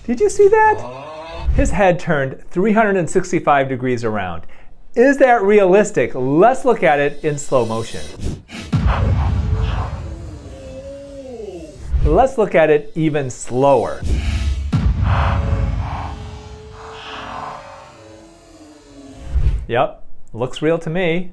Did you see that? His head turned 365 degrees around. Is that realistic? Let's look at it in slow motion. Let's look at it even slower. Yep, looks real to me.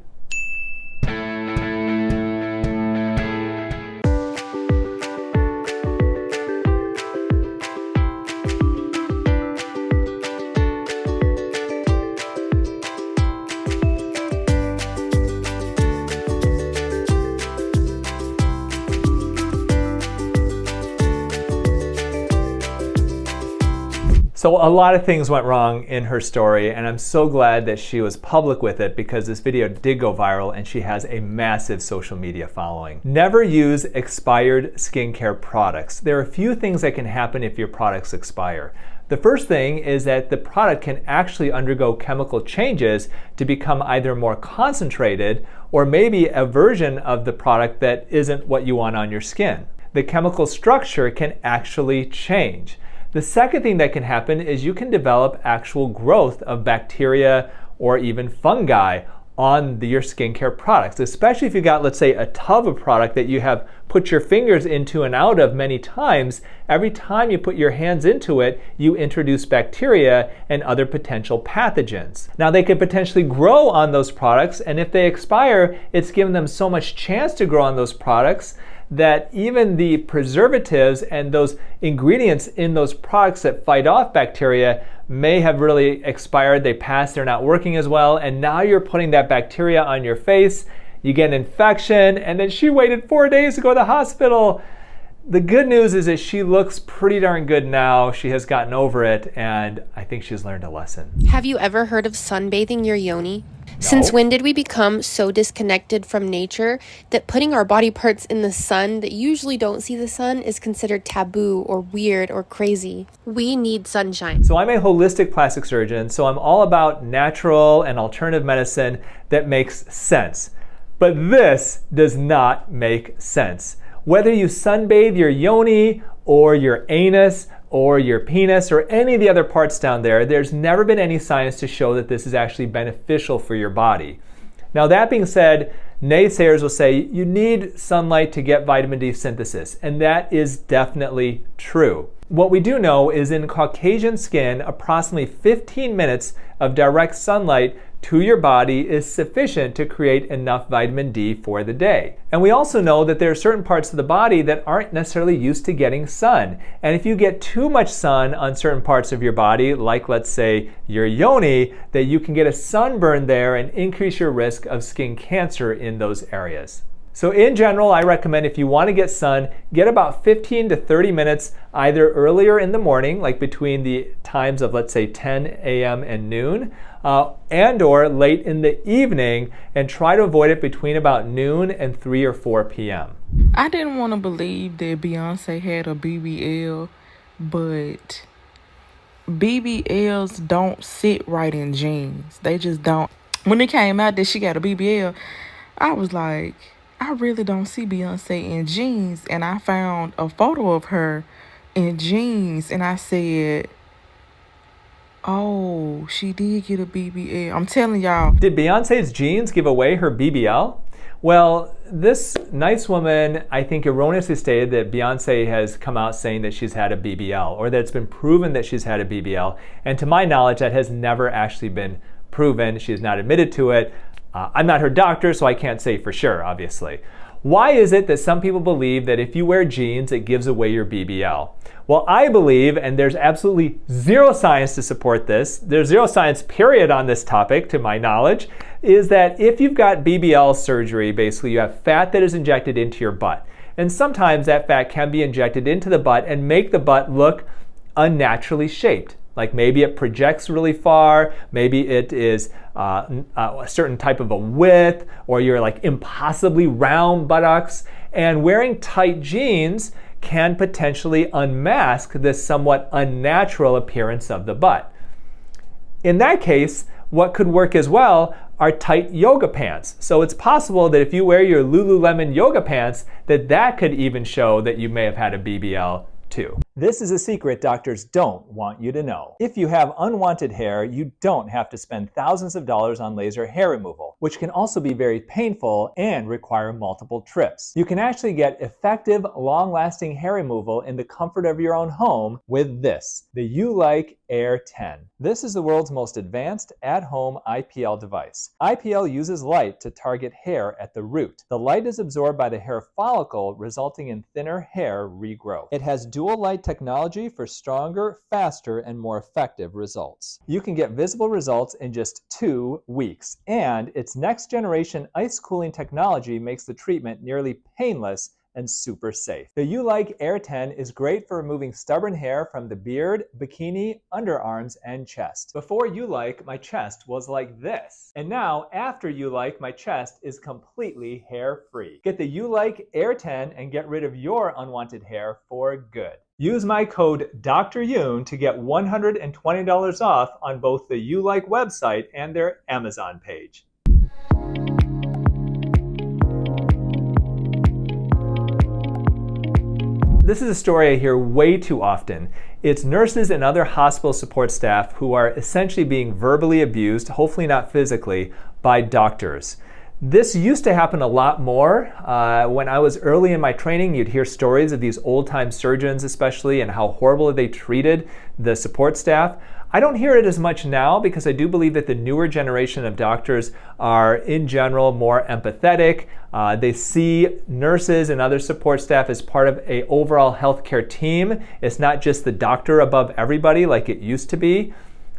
So a lot of things went wrong in her story, and I'm so glad that she was public with it because this video did go viral and she has a massive social media following. Never use expired skincare products. There are a few things that can happen if your products expire. The first thing is that the product can actually undergo chemical changes to become either more concentrated or maybe a version of the product that isn't what you want on your skin. The chemical structure can actually change. The second thing that can happen is you can develop actual growth of bacteria or even fungi on your skincare products, especially if you got, let's say, a tub of product that you have put your fingers into and out of many times. Every time you put your hands into it, you introduce bacteria and other potential pathogens. Now, they could potentially grow on those products, and if they expire, it's given them so much chance to grow on those products that even the preservatives and those ingredients in those products that fight off bacteria may have really expired. They passed, they're not working as well, and now you're putting that bacteria on your face, you get an infection, and then she waited 4 days to go to the hospital. The good news is that she looks pretty darn good now. She has gotten over it, and I think she's learned a lesson. Have you ever heard of sunbathing your yoni? No. Since when did we become so disconnected from nature that putting our body parts in the sun that usually don't see the sun is considered taboo or weird or crazy? We need sunshine. So I'm a holistic plastic surgeon, so I'm all about natural and alternative medicine that makes sense. But this does not make sense. Whether you sunbathe your yoni or your anus or your penis or any of the other parts down there, there's never been any science to show that this is actually beneficial for your body. Now, that being said, naysayers will say you need sunlight to get vitamin D synthesis, and that is definitely true. What we do know is in Caucasian skin, approximately 15 minutes of direct sunlight to your body is sufficient to create enough vitamin D for the day. And we also know that there are certain parts of the body that aren't necessarily used to getting sun. And if you get too much sun on certain parts of your body, like let's say your yoni, that you can get a sunburn there and increase your risk of skin cancer in those areas. So in general, I recommend if you want to get sun, get about 15 to 30 minutes either earlier in the morning, like between the times of let's say 10 a.m. and noon, and or late in the evening, and try to avoid it between about noon and 3 or 4 p.m. I didn't want to believe that Beyonce had a BBL, but BBLs don't sit right in jeans. They just don't. When it came out that she got a BBL, I was like, I really don't see Beyonce in jeans. And I found a photo of her in jeans, and I said, oh, she did get a BBL. I'm telling y'all. Did Beyonce's jeans give away her BBL? Well, this nice woman, I think, erroneously stated that Beyonce has come out saying that she's had a BBL, or that it's been proven that she's had a BBL. And to my knowledge, that has never actually been proven. She has not admitted to it. I'm not her doctor, so I can't say for sure, obviously. Why is it that some people believe that if you wear jeans, it gives away your BBL? Well, I believe, and there's absolutely zero science to support this, there's zero science period on this topic to my knowledge, is that if you've got BBL surgery, basically you have fat that is injected into your butt. And sometimes that fat can be injected into the butt and make the butt look unnaturally shaped. Like maybe it projects really far, maybe it is a certain type of a width, or you're like impossibly round buttocks. And wearing tight jeans can potentially unmask this somewhat unnatural appearance of the butt. In that case, what could work as well are tight yoga pants. So it's possible that if you wear your Lululemon yoga pants, that could even show that you may have had a BBL too. This is a secret doctors don't want you to know. If you have unwanted hair, you don't have to spend thousands of dollars on laser hair removal, which can also be very painful and require multiple trips. You can actually get effective, long-lasting hair removal in the comfort of your own home with this, the Ulike Air 10. This is the world's most advanced at-home IPL device. IPL uses light to target hair at the root. The light is absorbed by the hair follicle, resulting in thinner hair regrowth. It has dual light technology for stronger, faster, and more effective results. You can get visible results in just 2 weeks, and its next generation ice cooling technology makes the treatment nearly painless and super safe. The Ulike Air 10 is great for removing stubborn hair from the beard, bikini, underarms, and chest. Before Ulike, my chest was like this. And now, after Ulike, my chest is completely hair-free. Get the Ulike Air 10 and get rid of your unwanted hair for good. Use my code Dr. Youn to get $120 off on both the Ulike website and their Amazon page. This is a story I hear way too often. It's nurses and other hospital support staff who are essentially being verbally abused, hopefully not physically, by doctors. This used to happen a lot more. When I was early in my training, you'd hear stories of these old-time surgeons especially and how horribly they treated the support staff. I don't hear it as much now because I do believe that the newer generation of doctors are in general more empathetic. They see nurses and other support staff as part of an overall healthcare team. It's not just the doctor above everybody like it used to be.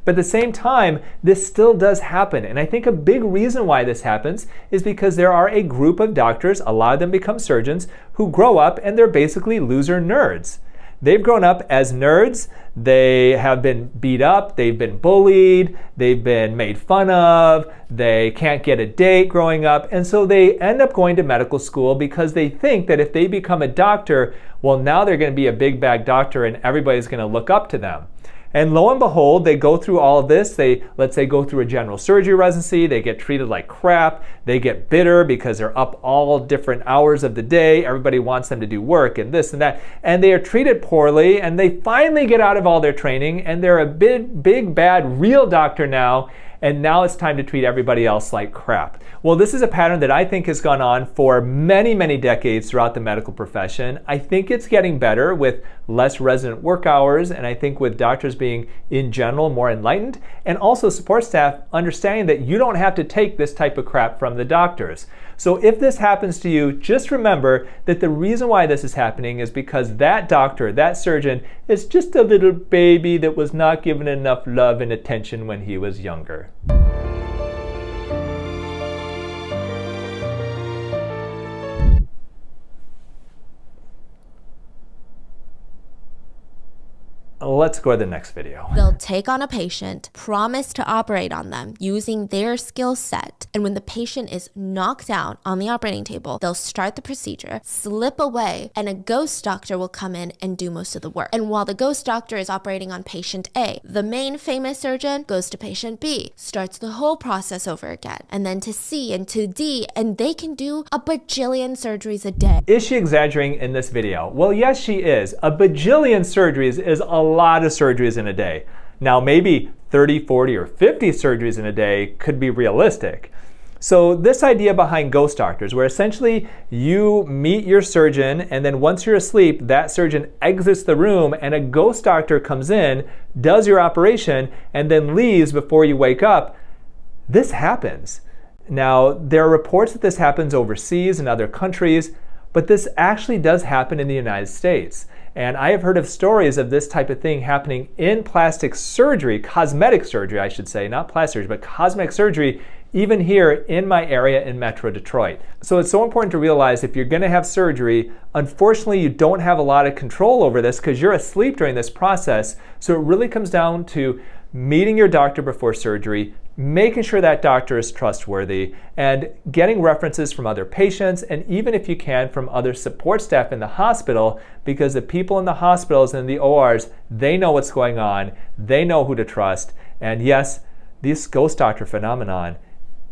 But at the same time, this still does happen. And I think a big reason why this happens is because there are a group of doctors, a lot of them become surgeons, who grow up and they're basically loser nerds. They've grown up as nerds. They have been beat up, they've been bullied, they've been made fun of, they can't get a date growing up, and so they end up going to medical school because they think that if they become a doctor, well, now they're going to be a big bad doctor and everybody's going to look up to them. And lo and behold, they go through all of this. They, let's say, go through a general surgery residency. They get treated like crap. They get bitter because they're up all different hours of the day. Everybody wants them to do work and this and that. And they are treated poorly. And they finally get out of all their training. And they're a big, bad, real doctor now. And now it's time to treat everybody else like crap. Well, this is a pattern that I think has gone on for many, many decades throughout the medical profession. I think it's getting better with less resident work hours, and I think with doctors being, in general, more enlightened, and also support staff understanding that you don't have to take this type of crap from the doctors. So if this happens to you, just remember that the reason why this is happening is because that doctor, that surgeon, is just a little baby that was not given enough love and attention when he was younger. Let's go to the next video. They'll take on a patient, promise to operate on them using their skill set, and when the patient is knocked out on the operating table, they'll start the procedure, slip away, and a ghost doctor will come in and do most of the work. And while the ghost doctor is operating on patient A, the main famous surgeon goes to patient B, starts the whole process over again, and then to C and to D, and they can do a bajillion surgeries a day. Is she exaggerating in this video? Well, yes, she is. A bajillion surgeries is a lot of surgeries in a day. Now, maybe 30, 40, or 50 surgeries in a day could be realistic. So this idea behind ghost doctors, where essentially you meet your surgeon and then once you're asleep, that surgeon exits the room and a ghost doctor comes in, does your operation, and then leaves before you wake up, this happens. Now, there are reports that this happens overseas in other countries, but this actually does happen in the United States. And I have heard of stories of this type of thing happening in plastic surgery, cosmetic surgery, I should say, not plastic surgery, but cosmetic surgery, even here in my area in Metro Detroit. So it's so important to realize if you're gonna have surgery, unfortunately you don't have a lot of control over this because you're asleep during this process. So it really comes down to meeting your doctor before surgery, making sure that doctor is trustworthy, and getting references from other patients, and even if you can, from other support staff in the hospital, because the people in the hospitals and the ORs, they know what's going on, they know who to trust, and yes, this ghost doctor phenomenon,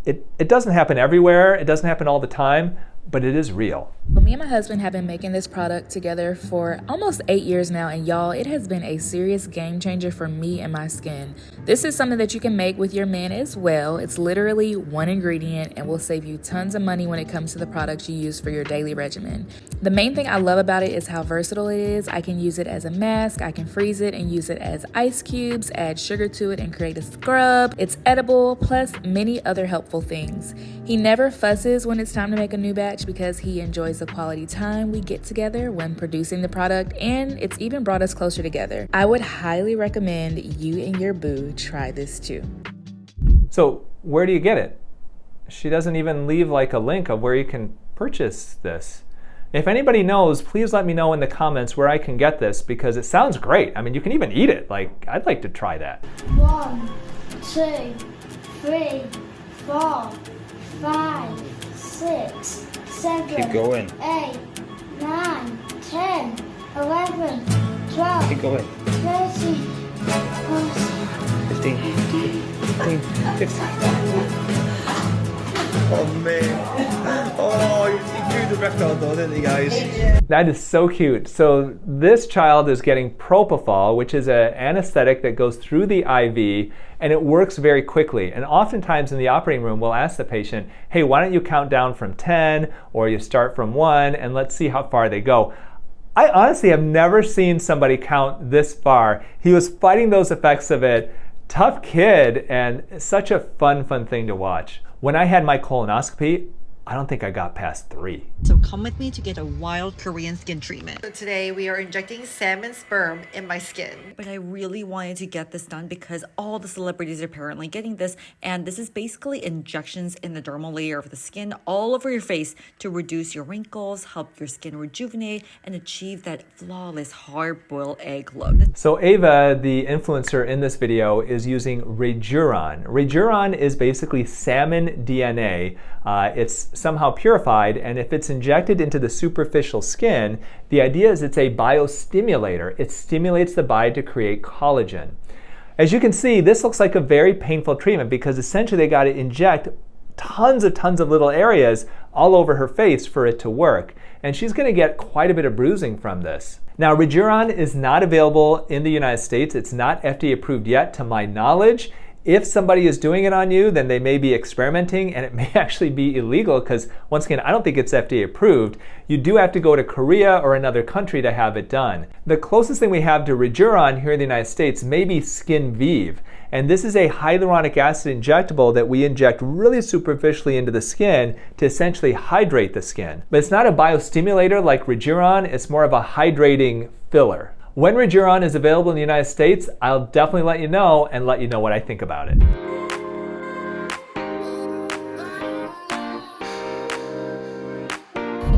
it doesn't happen everywhere, it doesn't happen all the time, but it is real. Well, me and my husband have been making this product together for almost 8 years now, and y'all, it has been a serious game changer for me and my skin. This is something that you can make with your man as well. It's literally one ingredient and will save you tons of money when it comes to the products you use for your daily regimen. The main thing I love about it is how versatile it is. I can use it as a mask, I can freeze it and use it as ice cubes, add sugar to it and create a scrub. It's edible, plus many other helpful things. He never fusses when it's time to make a new batch because he enjoys the quality time we get together when producing the product, and it's even brought us closer together. I would highly recommend you and your boo try this too. So where do you get it? She doesn't even leave like a link of where you can purchase this. If anybody knows, please let me know in the comments where I can get this, because it sounds great. I mean, you can even eat it. Like, I'd like to try that. 1, 2, 3, 4, 5, 6, 7, Keep going. 8, 9, 10, 11, 12, Keep going. 13, 15. 15. Oh man. Oh, he grew the record though, didn't he, guys? That is so cute. So this child is getting propofol, which is an anesthetic that goes through the IV, and it works very quickly. And oftentimes in the operating room, we'll ask the patient, hey, why don't you count down from 10, or you start from 1, and let's see how far they go. I honestly have never seen somebody count this far. He was fighting those effects of it. Tough kid, and such a fun thing to watch. When I had my colonoscopy, I don't think I got past 3. So come with me to get a wild Korean skin treatment. So today we are injecting salmon sperm in my skin. But I really wanted to get this done because all the celebrities are apparently getting this, and this is basically injections in the dermal layer of the skin all over your face to reduce your wrinkles, help your skin rejuvenate, and achieve that flawless hard-boiled egg look. So Ava, the influencer in this video, is using Rejuron. Rejuron is basically salmon DNA. It's somehow purified, and if it's injected into the superficial skin, the idea is it's a biostimulator. It stimulates the body to create collagen. As you can see, this looks like a very painful treatment because essentially they got to inject tons of little areas all over her face for it to work. And she's going to get quite a bit of bruising from this. Now, Rejuron is not available in the United States. It's not FDA approved yet, to my knowledge. If somebody is doing it on you, then they may be experimenting, and it may actually be illegal because, once again, I don't think it's FDA approved. You do have to go to Korea or another country to have it done. The closest thing we have to Rejuron here in the United States may be Skin Vive. And this is a hyaluronic acid injectable that we inject really superficially into the skin to essentially hydrate the skin. But it's not a biostimulator like Rejuron, it's more of a hydrating filler. When Rejuron is available in the United States, I'll definitely let you know and let you know what I think about it.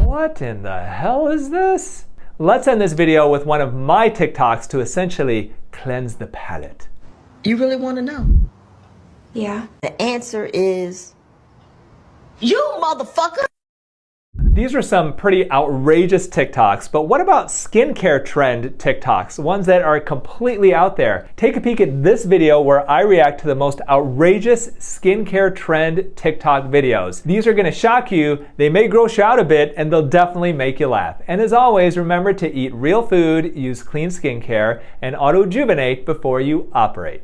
What in the hell is this? Let's end this video with one of my TikToks to essentially cleanse the palate. You really want to know? Yeah. The answer is you, motherfucker! These are some pretty outrageous TikToks, but what about skincare trend TikToks, ones that are completely out there? Take a peek at this video where I react to the most outrageous skincare trend TikTok videos. These are going to shock you, they may gross you out a bit, and they'll definitely make you laugh. And as always, remember to eat real food, use clean skincare, and auto-rejuvenate before you operate.